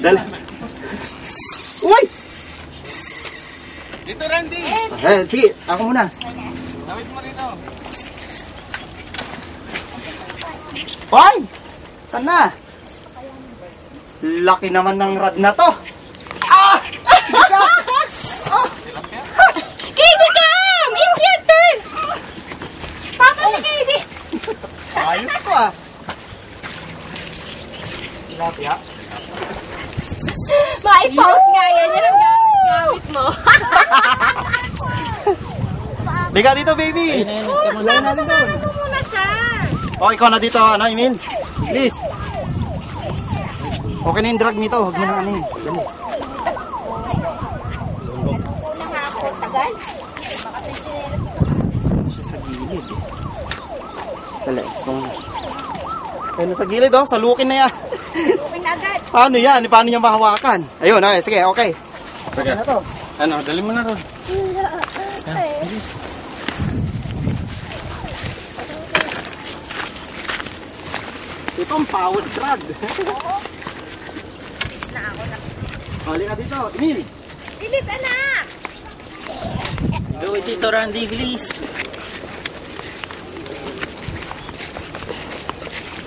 Dala. Uy! Dito, Randy. Sige, ako muna. Tawid mo rito. Hoy! Saan na? Laki naman ng rad na to. Ah! Katie, come! It's your turn! Papa si Katie! Ayos ko ah. Tilapia? Ma-i-pause nga yan. Yan ang gamit mo. Liga dito, baby. Kamulayan natin doon. Ito muna siya. O, ikaw na dito, ano, Emil? Please. Okay na yung drag nito. Huwag mo na ano yun. Dali. Tagal? Siya sa gilid eh. Dali, ikaw na. Ayun sa gilid oh, salukin na yan. Okay na agad. Paano yan? Paano niya mahawakan? Ayun, okay, sige, okay. Okay na to. Ano, dali mo na ron. Ito ang powered drag. Na ako na. Hali ka dito, Emil. Bilis, anak! Go, Tito Randy, please.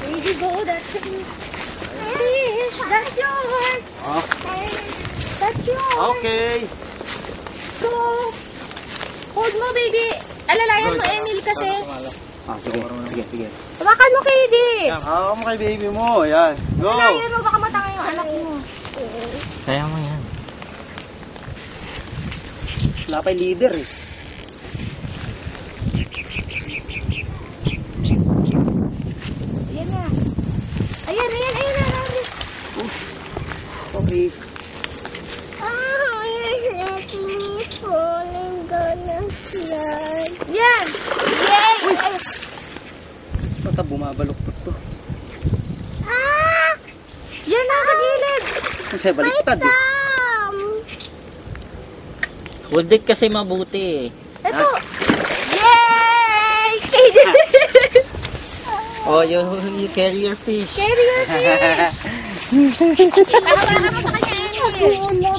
Ready, go. That's yours. That's yours. Oh, That's yours. okay. Go. Hold mo, baby. Alalayan mo, Emil, kasi. Ah, sige, sige, sige. Hawakan mo, Katie. Hawa mo kay baby mo, yan. Go. Alalayan mo, baka matanga yung anak mo. Kaya mo yan. Wala pa yung leader eh. Ayan na. Ayan, ayan, ayan na. Okay. Yan! Yay! Bata bumabaluktot to. Ah! Yan na sa gilid! Kasi baliktad eh. Hudik kasi mabuti eh. Ito! Yay! Oh, you carry your fish. Carry your fish! Hawakan mo sa kanya, Emil.